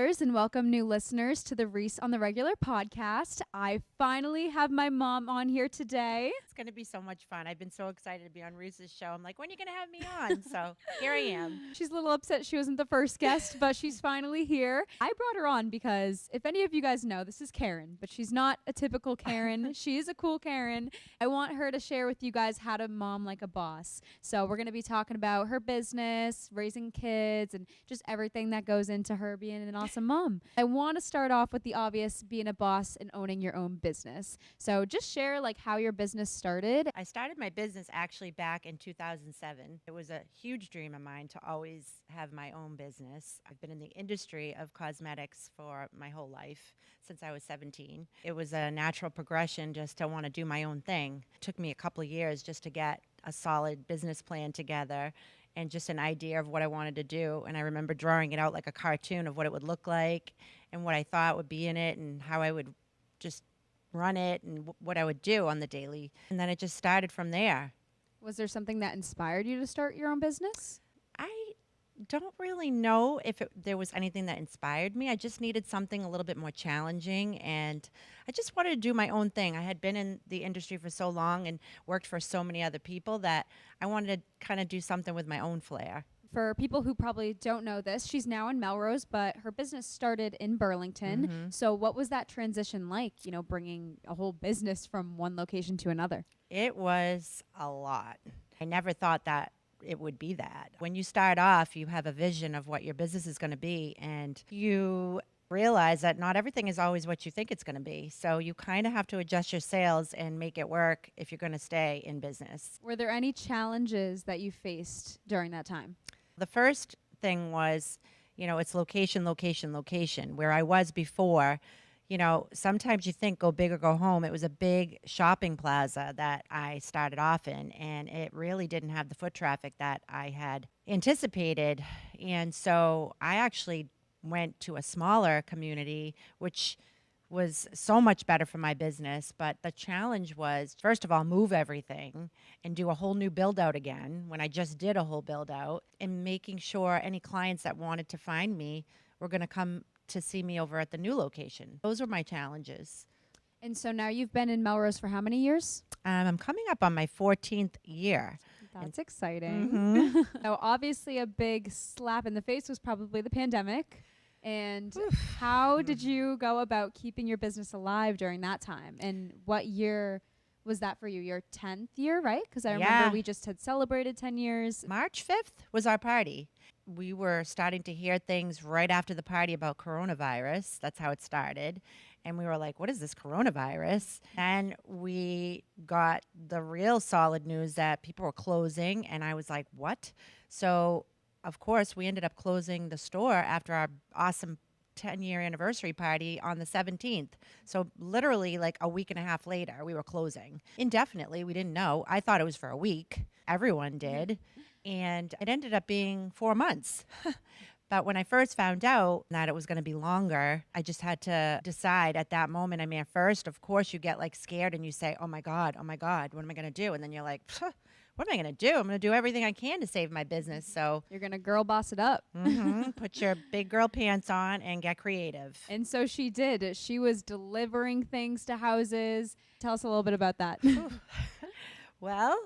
viewers, and welcome new listeners to the Reese on the Regular podcast. I finally have my mom on here today. It's going to be so much fun. I've been so excited to be on Reese's show. I'm like, when are you going to have me on? So here I am. She's a little upset she wasn't the first guest, but she's finally here. I brought her on because if any of you guys know, this is Karen, but she's not a typical Karen. She is a cool Karen. I want her to share with you guys how to mom like a boss. So we're going to be talking about her business, raising kids, and just everything that goes into her being an awesome mom. I want to start off with the obvious, being a boss and owning your own business. So just share like how your business started. I started my business actually back in 2007. It was a huge dream of mine to always have my own business. I've been in the industry of cosmetics for my whole life since I was 17. It was a natural progression just to want to do my own thing. It took me a couple of years just to get a solid business plan together and just an idea of what I wanted to do. And I remember drawing it out like a cartoon of what it would look like and what I thought would be in it and how I would just run it and what I would do on the daily. And then it just started from there. Was there something that inspired you to start your own business? I don't really know if there was anything that inspired me. I just needed something a little bit more challenging, and I just wanted to do my own thing. I had been in the industry for so long and worked for so many other people that I wanted to kind of do something with my own flair. For people who probably don't know this, she's now in Melrose, but her business started in Burlington. Mm-hmm. So what was that transition like, bringing a whole business from one location to another? It was a lot. I never thought that it would be that. When you start off, you have a vision of what your business is going to be, and you realize that not everything is always what you think it's going to be. So you kind of have to adjust your sales and make it work if you're going to stay in business. Were there any challenges that you faced during that time? The first thing was, it's location, location, location. Where I was before, sometimes you think go big or go home. It was a big shopping plaza that I started off in, and it really didn't have the foot traffic that I had anticipated. And so I actually went to a smaller community, which was so much better for my business. But the challenge was, first of all, move everything and do a whole new build out again when I just did a whole build out, and making sure any clients that wanted to find me were going to come to see me over at the new location. Those were my challenges. And so now you've been in Melrose for how many years? I'm coming up on my 14th year. That's exciting. Mm-hmm. So obviously a big slap in the face was probably the pandemic. And how did you go about keeping your business alive during that time? And what year was that for you? Your 10th year, right? Because I remember we just had celebrated 10 years. March 5th was our party. We were starting to hear things right after the party about coronavirus. That's how it started. And we were like, what is this coronavirus? And we got the real solid news that people were closing. And I was like, what? So of course, we ended up closing the store after our awesome 10-year anniversary party on the 17th. So literally like a week and a half later, we were closing indefinitely. We didn't know. I thought it was for a week. Everyone did. And it ended up being 4 months. But when I first found out that it was going to be longer, I just had to decide at that moment. I mean, at first, of course, you get like scared and you say, oh my God, what am I going to do? And then you're like, what am I going to do? I'm going to do everything I can to save my business. So you're going to girl boss it up. Put your big girl pants on and get creative. And so she did. She was delivering things to houses. Tell us a little bit about that. Well,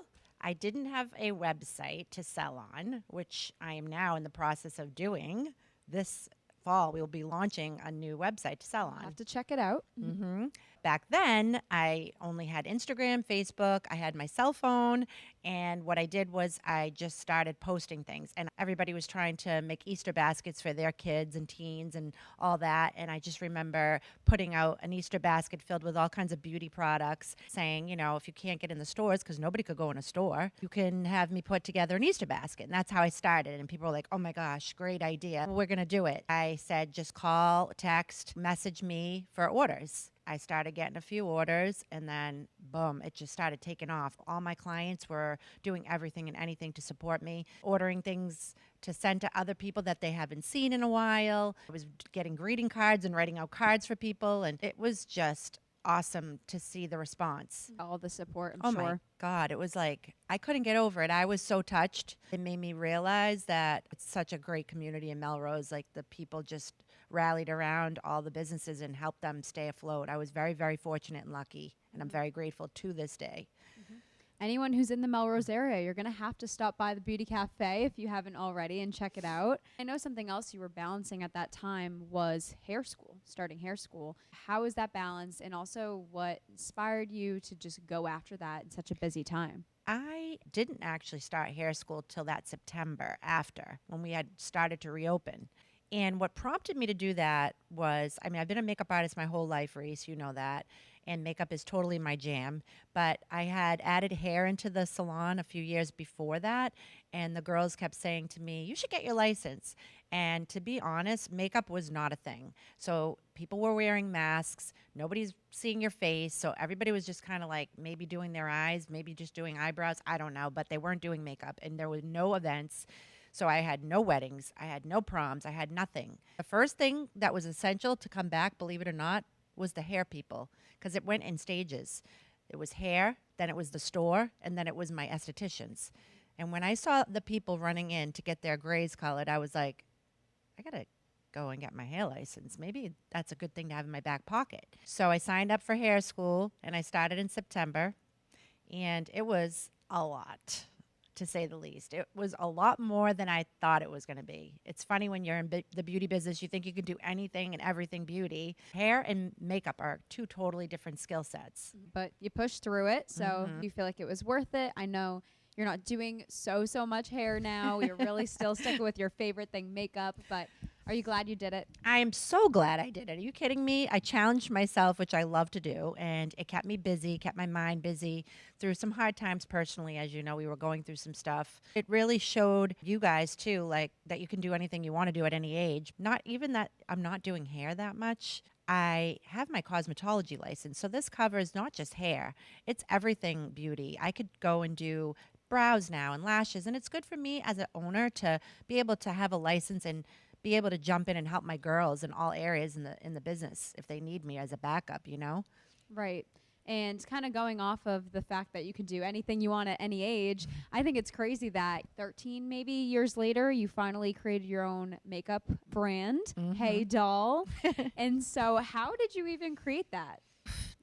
I didn't have a website to sell on, which I am now in the process of doing. This fall, we'll be launching a new website to sell on. I'll have to check it out. Mm-hmm. Back then, I only had Instagram, Facebook. I had my cell phone. And what I did was I just started posting things. And everybody was trying to make Easter baskets for their kids and teens and all that. And I just remember putting out an Easter basket filled with all kinds of beauty products, saying, if you can't get in the stores, because nobody could go in a store, you can have me put together an Easter basket. And that's how I started. And people were like, oh my gosh, great idea. Well, we're going to do it. I said, just call, text, message me for orders. I started getting a few orders, and then boom, it just started taking off. All my clients were doing everything and anything to support me, ordering things to send to other people that they haven't seen in a while. I was getting greeting cards and writing out cards for people, and it was just awesome to see the response. All the support, Oh I'm sure. my God, it was like, I couldn't get over it. I was so touched. It made me realize that it's such a great community in Melrose. Like the people just rallied around all the businesses and helped them stay afloat. I was very, very fortunate and lucky, and I'm very grateful to this day. Anyone who's in the Melrose area, you're going to have to stop by the Beauty Cafe if you haven't already and check it out. I know something else you were balancing at that time was hair school, starting hair school. How is that balance? And also what inspired you to just go after that in such a busy time? I didn't actually start hair school till that September after, when we had started to reopen. And what prompted me to do that was, I mean, I've been a makeup artist my whole life, Reese, you know that. And makeup is totally my jam. But I had added hair into the salon a few years before that. And the girls kept saying to me, you should get your license. And to be honest, makeup was not a thing. So people were wearing masks. Nobody's seeing your face. So everybody was just kind of like maybe doing their eyes, maybe just doing eyebrows. I don't know. But they weren't doing makeup. And there were no events. So I had no weddings. I had no proms. I had nothing. The first thing that was essential to come back, believe it or not, was the hair people, because it went in stages. It was hair, then it was the store, and then it was my estheticians. And when I saw the people running in to get their grays colored, I was like, I gotta go and get my hair license. Maybe that's a good thing to have in my back pocket. So I signed up for hair school, and I started in September, and it was a lot, to say the least. It was a lot more than I thought it was going to be. It's funny when you're in the beauty business, you think you can do anything and everything beauty. Hair and makeup are two totally different skill sets. But you pushed through it, so you feel like it was worth it. I know you're not doing so much hair now. You're really still sticking with your favorite thing, makeup, but are you glad you did it? I am so glad I did it. Are you kidding me? I challenged myself, which I love to do, and it kept me busy, kept my mind busy through some hard times personally. As you know, we were going through some stuff. It really showed you guys too, like that you can do anything you want to do at any age. Not even that I'm not doing hair that much. I have my cosmetology license. So this covers not just hair, it's everything beauty. I could go and do brows now and lashes, and it's good for me as an owner to be able to have a license and be able to jump in and help my girls in all areas in the business if they need me as a backup, you know? Right. And kind of going off of the fact that you can do anything you want at any age, I think it's crazy that 13 maybe years later, you finally created your own makeup brand, Hey Doll. And so how did you even create that?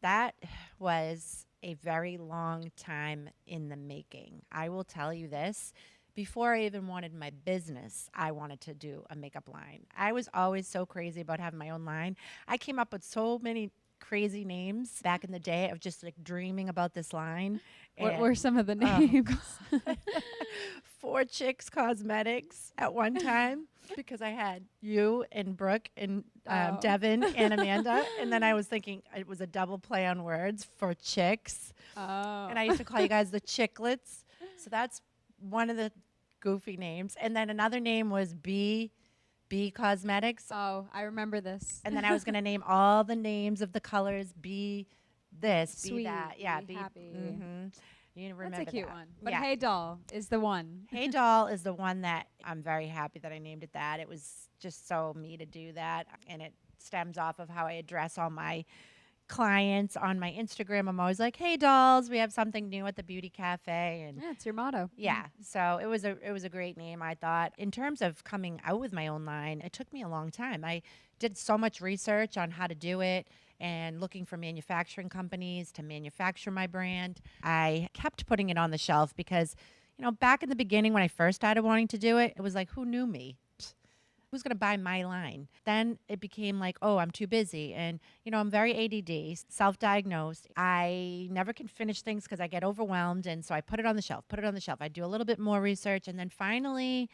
That was a very long time in the making. I will tell you this. Before I even wanted my business, I wanted to do a makeup line. I was always so crazy about having my own line. I came up with so many crazy names back in the day of just like dreaming about this line. What were some of the names? 4 Chicks Cosmetics at one time, because I had you and Brooke and Devin and Amanda. And then I was thinking it was a double play on words for chicks. Oh. And I used to call you guys the Chicklets. So that's one of the goofy names. And then another name was B Cosmetics. Oh, I remember this. And then I was going to name all the names of the colors, B this, Sweet, B that. Yeah, be happy. You remember That's a cute that. one. But Yeah. Hey Doll is the one. Hey Doll is the one that I'm very happy that I named it that. It was just so me to do that. And it stems off of how I address all my clients on my Instagram. I'm always like, hey dolls, we have something new at the beauty cafe. And Yeah, it's your motto. yeah, so it was a great name, I thought. In terms of coming out with my own line, it took me a long time. I did so much research on how to do it and looking for manufacturing companies to manufacture my brand. I kept putting it on the shelf because, you know, back in the beginning when I first started wanting to do it, it was like, who knew me? Who's going to buy my line? Then it became like, oh, I'm too busy. And, you know, I'm very ADD, self-diagnosed. I never can finish things because I get overwhelmed. And so I put it on the shelf. I do a little bit more research. And then finally,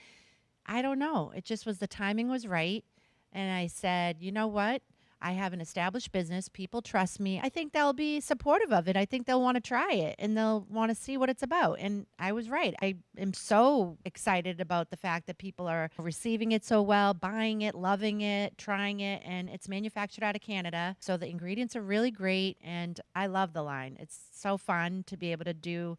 I don't know. It just was the timing was right. And I said, you know what? I have an established business. People trust me. I think they'll be supportive of it. I think they'll want to try it and they'll want to see what it's about. And I was right. I am so excited about the fact that people are receiving it so well, buying it, loving it, trying it. And it's manufactured out of Canada. So the ingredients are really great. And I love the line. It's so fun to be able to do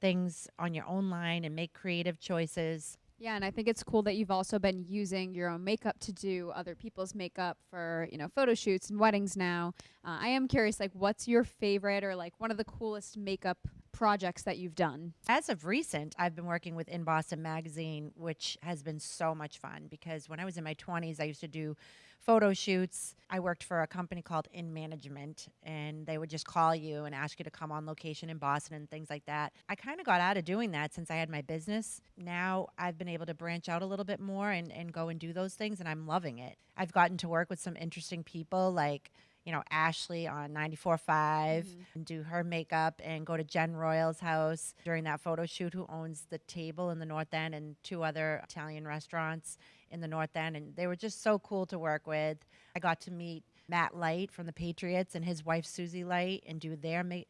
things on your own line and make creative choices. Yeah, and I think it's cool that you've also been using your own makeup to do other people's makeup for, you know, photo shoots and weddings now. I am curious, like, what's your favorite or, like, one of the coolest makeup projects that you've done? As of recent, I've been working with In Boston Magazine, which has been so much fun because when I was in my 20s, I used to do photo shoots. I worked for a company called In Management, and they would just call you and ask you to come on location in Boston and things like that. I kind of got out of doing that since I had my business. Now I've been able to branch out a little bit more and go and do those things, and I'm loving it. I've gotten to work with some interesting people like Ashley on 94.5 and do her makeup and go to Jen Royal's house during that photo shoot, who owns the Table in the North End and 2 other Italian restaurants in the North End. And they were just so cool to work with. I got to meet Matt Light from the Patriots and his wife Susie Light and do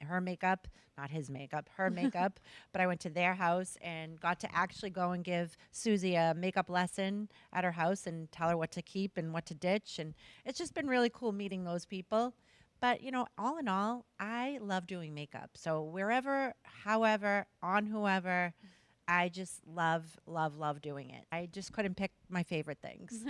her makeup, not his makeup, her makeup. But I went to their house and got to actually go and give Susie a makeup lesson at her house and tell her what to keep and what to ditch. And it's just been really cool meeting those people. But, all in all, I love doing makeup. So wherever, however, on whoever, I just love, love, love doing it. I just couldn't pick my favorite things.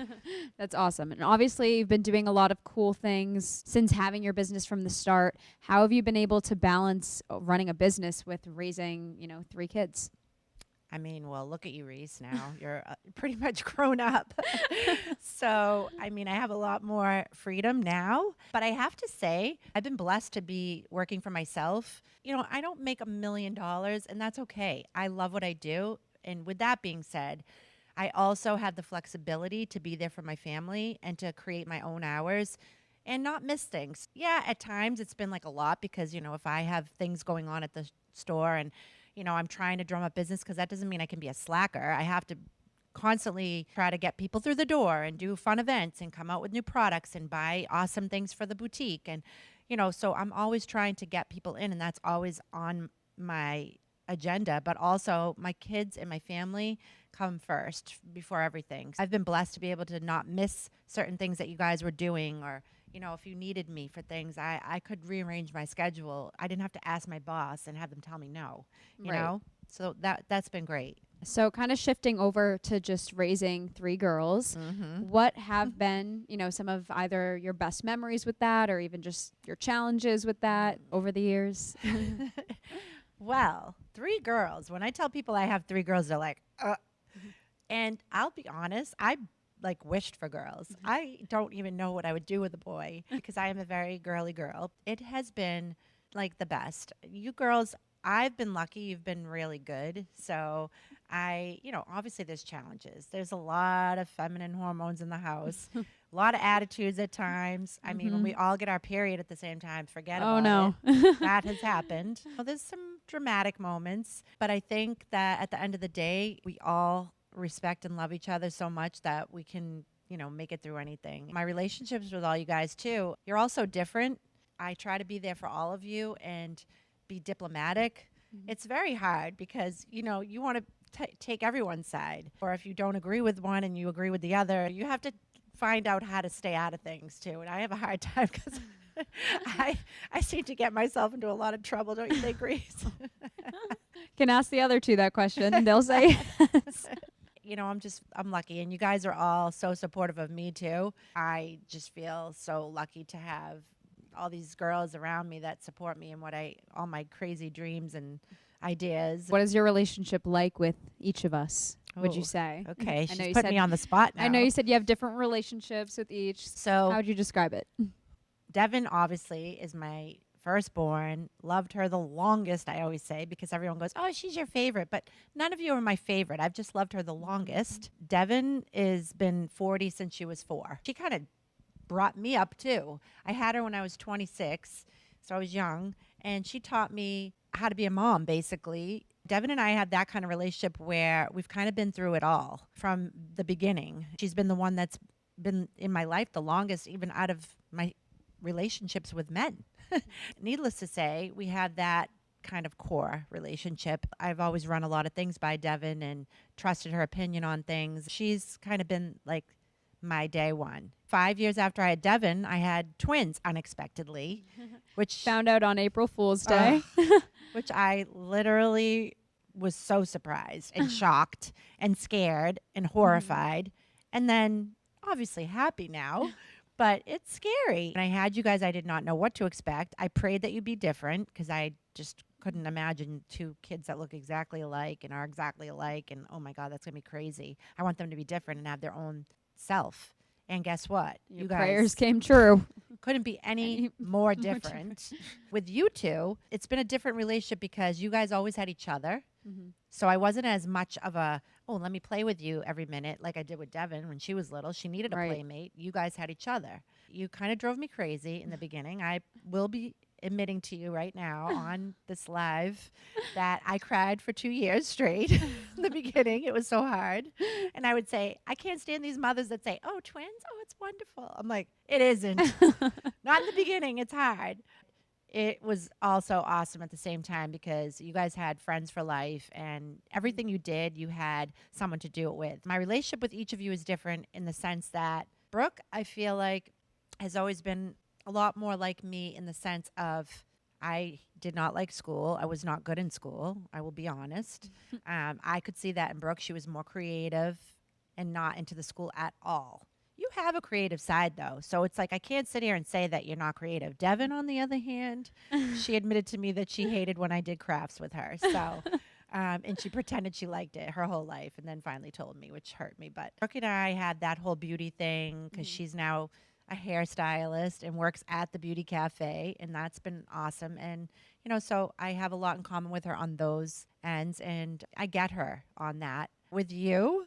That's awesome. And obviously, you've been doing a lot of cool things since having your business from the start. How have you been able to balance running a business with raising, 3 kids? I mean, well, look at you, Reese, now. You're pretty much grown up. So, I have a lot more freedom now. But I have to say, I've been blessed to be working for myself. I don't make $1 million, and that's okay. I love what I do. And with that being said, I also have the flexibility to be there for my family and to create my own hours and not miss things. Yeah, at times it's been like a lot because, if I have things going on at the store and I'm trying to drum up business, because that doesn't mean I can be a slacker. I have to constantly try to get people through the door and do fun events and come out with new products and buy awesome things for the boutique. And, so I'm always trying to get people in, and that's always on my agenda. But also my kids and my family come first before everything. I've been blessed to be able to not miss certain things that you guys were doing, or if you needed me for things, I could rearrange my schedule. I didn't have to ask my boss and have them tell me no, you know? So that's been great. So kind of shifting over to just raising 3 girls, what have been, some of either your best memories with that or even just your challenges with that over the years? Well, 3 girls. When I tell people I have 3 girls, they're like, And I'll be honest, I wished for girls. I don't even know what I would do with a boy because I am a very girly girl. It has been like the best. You girls, I've been lucky. You've been really good. So obviously there's challenges. There's a lot of feminine hormones in the house, a lot of attitudes at times. I mean, when we all get our period at the same time, forget about it. That has happened. Well, there's some dramatic moments, but I think that at the end of the day, we all respect and love each other so much that we can, make it through anything. My relationships with all you guys too, you're all so different. I try to be there for all of you and be diplomatic. It's very hard because, you want to take everyone's side. Or if you don't agree with one and you agree with the other, you have to find out how to stay out of things too. And I have a hard time because I seem to get myself into a lot of trouble, don't you think, Reese? Can ask the other 2 that question and they'll say yes. I'm lucky, and you guys are all so supportive of me too. I just feel so lucky to have all these girls around me that support me in all my crazy dreams and ideas. What is your relationship like with each of us, would you say? Okay, she's putting me on the spot now. I know you said you have different relationships with each. So how would you describe it? Devin obviously is my firstborn. Loved her the longest, I always say, because everyone goes, oh, she's your favorite. But none of you are my favorite. I've just loved her the longest. Devin has been 40 since she was 4. She kind of brought me up too. I had her when I was 26, so I was young, and she taught me how to be a mom, basically. Devin and I had that kind of relationship where we've kind of been through it all from the beginning. She's been the one that's been in my life the longest, even out of my relationships with men. Needless to say, we have that kind of core relationship. I've always run a lot of things by Devin and trusted her opinion on things. She's kind of been like my day one. 5 years after I had Devin, I had twins unexpectedly, which found out on April Fool's Day, which I literally was so surprised and shocked and scared and horrified. And then obviously happy now. But it's scary. When I had you guys, I did not know what to expect. I prayed that you'd be different because I just couldn't imagine two kids that look exactly alike and are exactly alike. And oh my God, that's going to be crazy. I want them to be different and have their own self. And guess what? Your You prayers guys came true. couldn't be any Any more different. different. With you two, it's been a different relationship because you guys always had each other. Mm-hmm. So I wasn't as much of a, oh, let me play with you every minute like I did with Devin when she was little. She needed a Right. playmate. You guys had each other. You kind of drove me crazy in the beginning. I will be admitting to you right now on this live that I cried for 2 years straight in the beginning. It was so hard. And I would say, I can't stand these mothers that say, oh, twins? Oh, it's wonderful. I'm like, it isn't. Not in the beginning. It's hard. It was also awesome at the same time because you guys had friends for life and everything you did, you had someone to do it with. My relationship with each of you is different in the sense that Brooke, I feel like, has always been a lot more like me in the sense of I did not like school. I was not good in school. I will be honest. I could see that in Brooke. She was more creative and not into the school at all. You have a creative side, though. So it's like I can't sit here and say that you're not creative. Devin, on the other hand, she admitted to me that she hated when I did crafts with her. So, and she pretended she liked it her whole life and then finally told me, which hurt me. But Brooke and I had that whole beauty thing because she's now a hairstylist and works at the beauty cafe. And that's been awesome. And, you know, so I have a lot in common with her on those ends. And I get her on that. With you,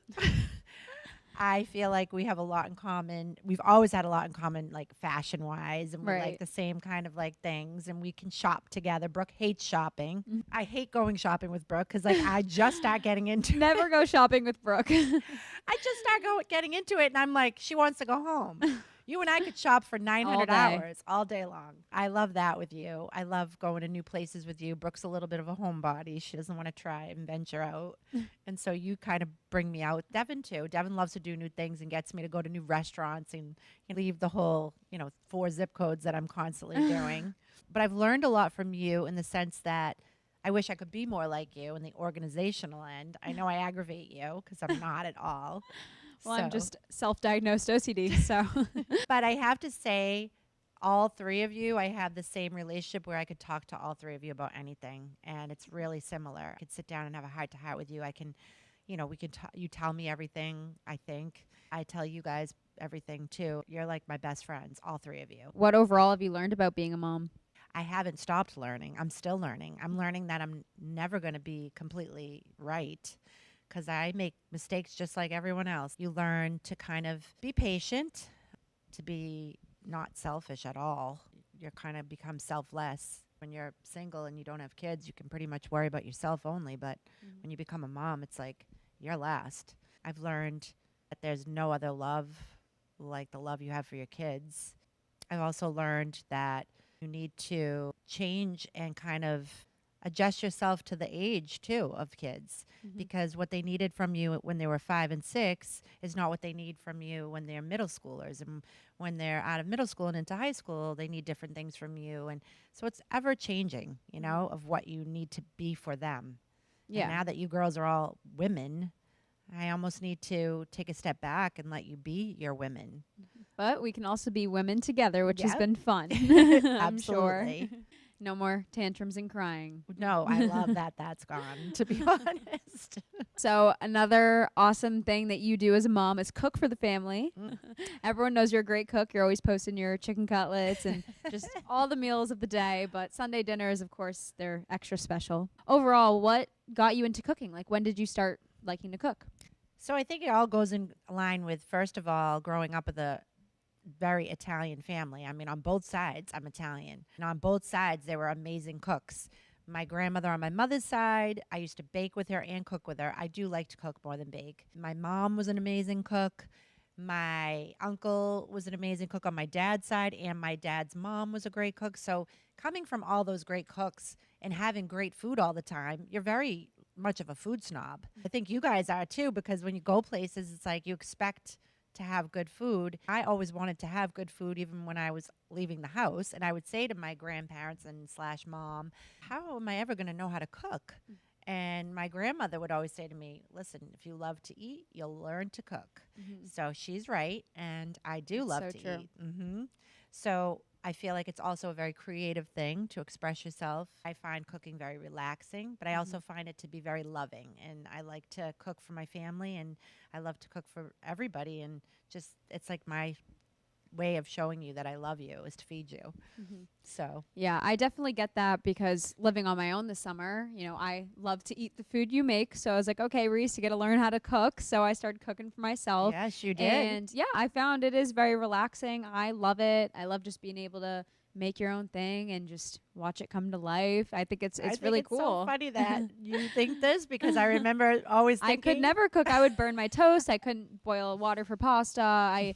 I feel like we have a lot in common. We've always had a lot in common, like fashion wise, and we Right. like the same kind of like things, and we can shop together. Brooke hates shopping. Mhm. I hate going shopping with Brooke because like I just start getting into Never go shopping with Brooke. I just start getting into it, and I'm like, she wants to go home. You and I could shop for 900 day. hours all day long. I love that with you. I love going to new places with you. Brooke's a little bit of a homebody. She doesn't want to try and venture out. And so you kind of bring me out. Devin, too. Devin loves to do new things and gets me to go to new restaurants and leave the whole, 4 zip codes that I'm constantly doing. But I've learned a lot from you in the sense that I wish I could be more like you in the organizational end. I know I aggravate you because I'm not at all. Well, I'm So- just self-diagnosed OCD, so. But I have to say, all three of you, I have the same relationship where I could talk to all three of you about anything, and it's really similar. I could sit down and have a heart-to-heart with you. I can, we can. You tell me everything. I think I tell you guys everything too. You're like my best friends, all three of you. What overall have you learned about being a mom? I haven't stopped learning. I'm still learning. I'm learning that I'm never going to be completely right because I make mistakes just like everyone else. You learn to kind of be patient, to be not selfish at all. You kind of become selfless. When you're single and you don't have kids, you can pretty much worry about yourself only. But when you become a mom, it's like you're last. I've learned that there's no other love like the love you have for your kids. I've also learned that you need to change and kind of adjust yourself to the age too of kids because what they needed from you when they were 5 and 6 is not what they need from you when they're middle schoolers, and when they're out of middle school and into high school they need different things from you, and so it's ever changing, of what you need to be for them. Yeah. And now that you girls are all women, I almost need to take a step back and let you be your women. But we can also be women together, which has Yep. been fun. I'm Absolutely. sure. No more tantrums and crying. No, I love that that's gone, to be honest. So another awesome thing that you do as a mom is cook for the family. Everyone knows you're a great cook. You're always posting your chicken cutlets and just all the meals of the day. But Sunday dinners, of course, they're extra special. Overall, what got you into cooking? Like, when did you start liking to cook? So I think it all goes in line with, first of all, growing up with a very Italian family. I mean, on both sides, I'm Italian. And on both sides, they were amazing cooks. My grandmother on my mother's side, I used to bake with her and cook with her. I do like to cook more than bake. My mom was an amazing cook. My uncle was an amazing cook on my dad's side, and my dad's mom was a great cook. So coming from all those great cooks and having great food all the time, you're very much of a food snob. I think you guys are too, because when you go places, it's like you expect to have good food. I always wanted to have good food even when I was leaving the house. And I would say to my grandparents and / mom, how am I ever going to know how to cook? And my grandmother would always say to me, listen, if you love to eat, you'll learn to cook. So she's right. And I do That's love so to true. eat. So I feel like it's also a very creative thing to express yourself. I find cooking very relaxing, but I also find it to be very loving. And I like to cook for my family, and I love to cook for everybody. And just, it's like my way of showing you that I love you is to feed you. So, Yeah, I definitely get that because living on my own this summer, you know, I love to eat the food you make. So I was like, okay, Reese, you got to learn how to cook. So I started cooking for myself. yes, you did. And yeah, I found it is very relaxing. I love it. I love just being able to make your own thing and just watch it come to life. I think it's I think really it's cool. so funny that you think this because I remember always I thinking could never cook. I would burn my toast. I couldn't boil water for pasta. I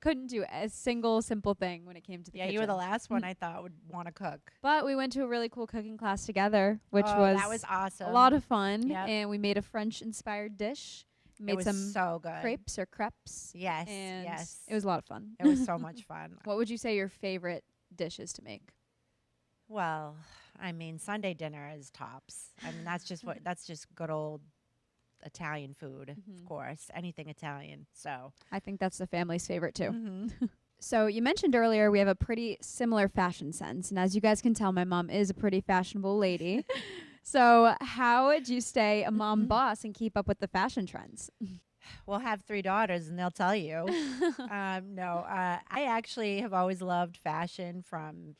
couldn't do a single simple thing when it came to the Yeah, kitchen. you were the last one I thought would want to cook. But we went to a really cool cooking class together, which that was awesome. a lot of fun. Yep. And we made a French-inspired dish. It Made was some so good. crepes or crepes. Yes, And yes. it was a lot of fun. It was so much fun. What would you say your favorite dish is to make? Well, I mean, Sunday dinner is tops. I mean, that's just good old Italian food, of course. Anything Italian. So I think that's the family's favorite too. mm-hmm. So you mentioned earlier we have a pretty similar fashion sense. And as you guys can tell, my mom is a pretty fashionable lady. So how would you stay a mom boss and keep up with the fashion trends? We'll have 3 daughters, and they'll tell you. No, I actually have always loved fashion from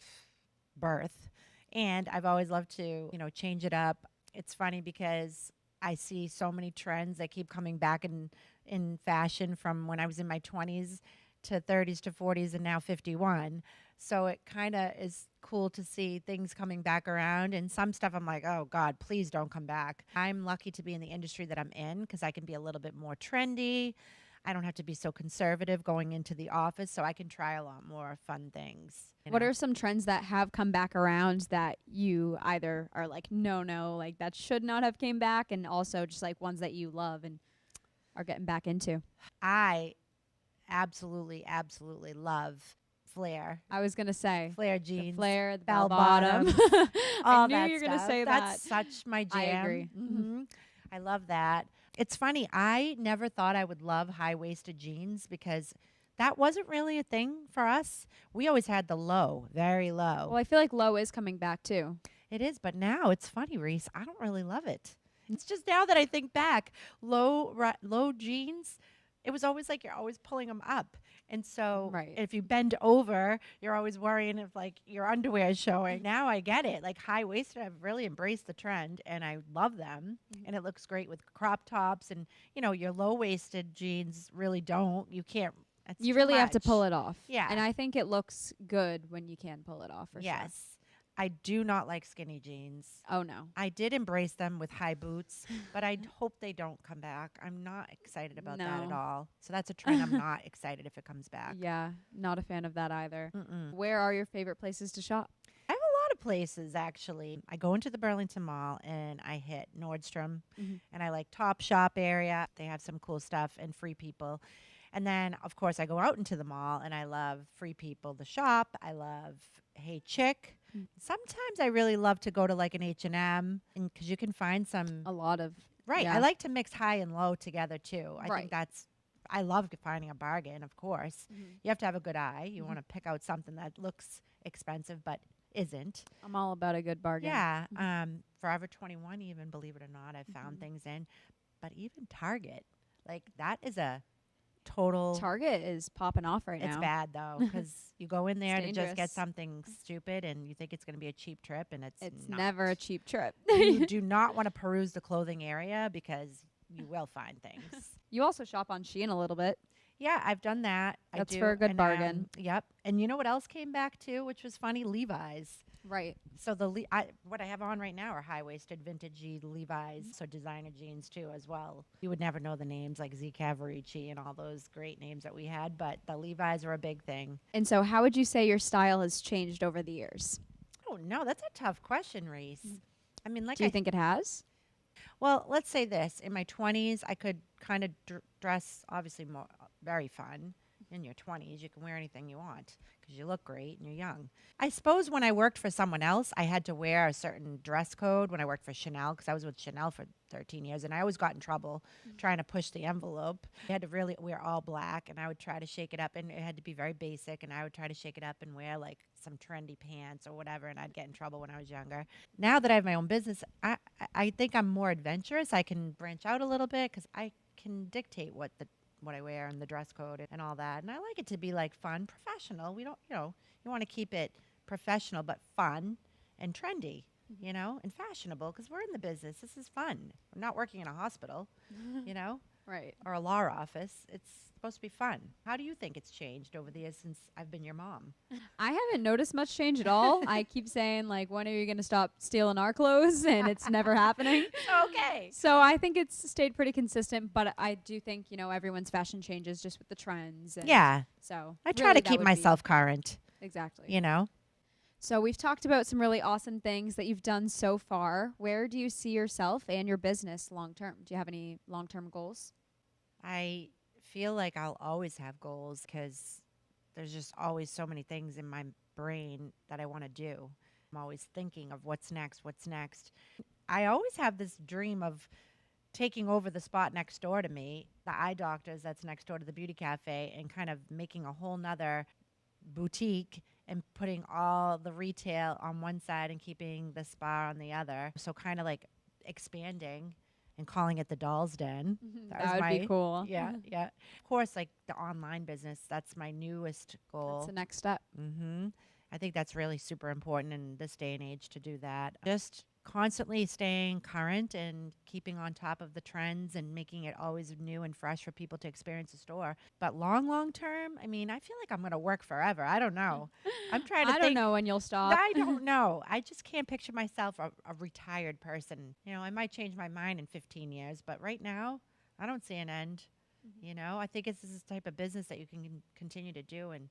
birth, and I've always loved to, change it up. It's funny because I see so many trends that keep coming back in fashion from when I was in my 20s to 30s to 40s and now 51. So it kind of is cool to see things coming back around. And some stuff I'm like, oh, God, please don't come back. I'm lucky to be in the industry that I'm in because I can be a little bit more trendy. I don't have to be so conservative going into the office, so I can try a lot more fun things. What are some trends that have come back around that you either are like, no, like that should not have came back, and also just like ones that you love and are getting back into? I absolutely love flare. I was gonna say Flare jeans, the flare, the bell bell bottom. all I knew that you were gonna stuff. say That's that. such my jam. I agree. I love that. It's funny. I never thought I would love high-waisted jeans because that wasn't really a thing for us. We always had the low, very low. Well, I feel like low is coming back too. It is, but now it's funny, Reese. I don't really love it. It's just now that I think back, low jeans, it was always like you're always pulling them up. And so Right. if you bend over, you're always worrying if like your underwear is showing. Now I get it. Like high-waisted, I've really embraced the trend and I love them. And it looks great with crop tops and, your low-waisted jeans really don't. You can't. You really have to pull it off. Yeah. And I think it looks good when you can pull it off for sure. Yes. I do not like skinny jeans. Oh, no. I did embrace them with high boots, but I hope they don't come back. I'm not excited about that at No. all. So that's a trend I'm not excited if it comes back. Yeah, not a fan of that either. Mm-mm. Where are your favorite places to shop? I have a lot of places, actually. I go into the Burlington Mall and I hit Nordstrom, and I like Topshop area. They have some cool stuff and Free People. And then, of course, I go out into the mall and I love Free People, the shop. I love Hey Chick. Sometimes I really love to go to like an H&M because you can find some. A lot of. Right. Yeah. I like to mix high and low together too. I Right. think I love finding a bargain, of course. You have to have a good eye. You want to pick out something that looks expensive but isn't. I'm all about a good bargain. Yeah. Forever 21, even, believe it or not, I've found things in. But even Target, like that is a total. Target is popping off right now. It's bad though because you go in there to just get dangerous. something stupid and you think it's going to be a cheap trip and it's not. Never a cheap trip. You do not want to peruse the clothing area because you will find things. You also shop on Shein a little bit. Yeah, I've done that. That's I do. for a good And, bargain. Yep. And you know what else came back too, which was funny? Levi's. Right. So what I have on right now are high-waisted vintagey Levi's, so designer jeans too as well. You would never know the names like Z Cavaricci and all those great names that we had, but the Levi's are a big thing. And so how would you say your style has changed over the years? Oh no, that's a tough question, Reese. I mean, like Do you think it has? Well, let's say this. In my 20s, I could kind of dress, obviously, more very fun. in your 20s, you can wear anything you want because you look great and you're young. I suppose when I worked for someone else, I had to wear a certain dress code when I worked for Chanel because I was with Chanel for 13 years and I always got in trouble trying to push the envelope. I had to really wear all black and I would try to shake it up and it had to be very basic and I would try to shake it up and wear like some trendy pants or whatever and I'd get in trouble when I was younger. Now that I have my own business, I think I'm more adventurous. I can branch out a little bit because I can dictate what I wear and the dress code and all that. And I like it to be like fun, professional. We don't, you want to keep it professional but fun and trendy, and fashionable because we're in the business. This is fun. We're not working in a hospital, Right. or a law office. It's supposed to be fun. How do you think it's changed over the years since I've been your mom? I haven't noticed much change at all. I keep saying, like, when are you going to stop stealing our clothes? And it's never happening. Okay. So I think it's stayed pretty consistent, but I do think, everyone's fashion changes just with the trends. And Yeah. So I try really to keep myself current, exactly. So we've talked about some really awesome things that you've done so far. Where do you see yourself and your business long term? Do you have any long-term goals? I feel like I'll always have goals because there's just always so many things in my brain that I want to do. I'm always thinking of what's next. I always have this dream of taking over the spot next door to me, the eye doctors that's next door to the beauty cafe, and kind of making a whole nother boutique and putting all the retail on one side and keeping the spa on the other. So kind of like expanding and calling it the Doll's Den. That would be cool. Yeah, yeah. Of course, like the online business, that's my newest goal. That's the next step. I think that's really super important in this day and age to do that. Just constantly staying current and keeping on top of the trends and making it always new and fresh for people to experience the store. But long term, I mean, I feel like I'm going to work forever. I don't know. I'm trying to I don't know when you'll stop. I don't know. I just can't picture myself a retired person. I might change my mind in 15 years, but right now, I don't see an end. I think this is the type of business that you can continue to do and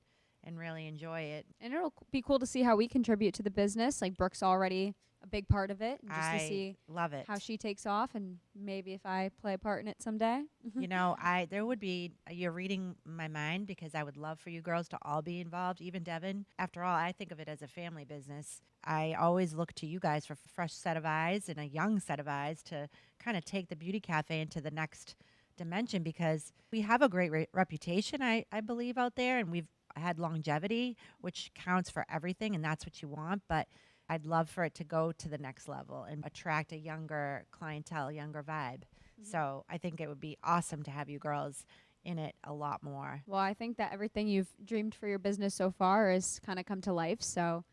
really enjoy it. And it'll be cool to see how we contribute to the business. Like Brooke's already a big part of it. And just to see love it. how she takes off and maybe if I play a part in it someday. There would be, you're reading my mind because I would love for you girls to all be involved, even Devin. After all, I think of it as a family business. I always look to you guys for a fresh set of eyes and a young set of eyes to kind of take the beauty cafe into the next dimension because we have a great reputation, I believe, out there, and we've had longevity, which counts for everything, and that's what you want. But I'd love for it to go to the next level and attract a younger clientele, younger vibe. So I think it would be awesome to have you girls in it a lot more. Well, I think that everything you've dreamed for your business so far has kind of come to life. So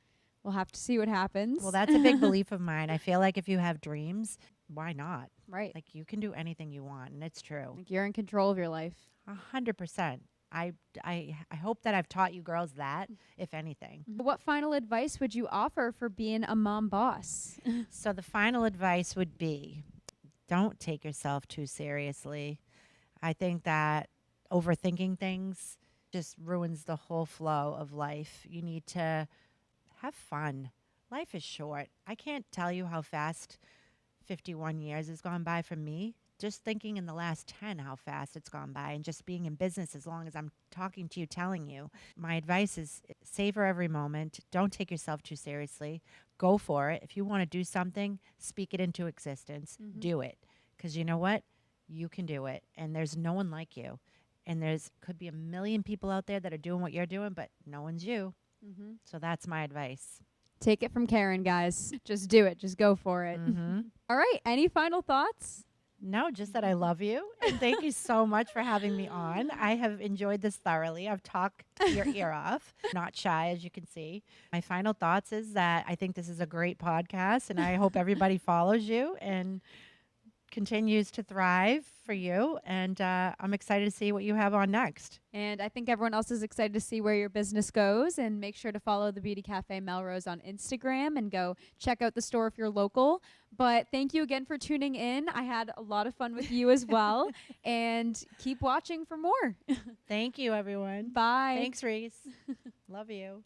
we'll have to see what happens. Well, that's a big belief of mine. I feel like if you have dreams, why not? Right. Like you can do anything you want, and it's true. Like you're in control of your life. 100%. I hope that I've taught you girls that, if anything. What final advice would you offer for being a mom boss? So the final advice would be, don't take yourself too seriously. I think that overthinking things just ruins the whole flow of life. You need to have fun. Life is short. I can't tell you how fast 51 years has gone by for me. Just thinking in the last 10 how fast it's gone by, and just being in business as long as I'm talking to you, telling you. My advice is savor every moment. Don't take yourself too seriously. Go for it. If you want to do something, speak it into existence. Do it. Because you know what? You can do it. And there's no one like you. And could be a million people out there that are doing what you're doing, but no one's you. So that's my advice. Take it from Karen, guys. Just do it. Just go for it. All right. Any final thoughts? No, just that I love you. And thank you so much for having me on. I have enjoyed this thoroughly. I've talked your ear off. Not shy, as you can see. My final thoughts is that I think this is a great podcast, and I hope everybody follows you and continues to thrive for you. And I'm excited to see what you have on next. And I think everyone else is excited to see where your business goes. And make sure to follow the Beauty Cafe Melrose on Instagram and go check out the store if you're local. But thank you again for tuning in. I had a lot of fun with you as well. And keep watching for more. Thank you, everyone. Bye. Thanks, Reese. Love you.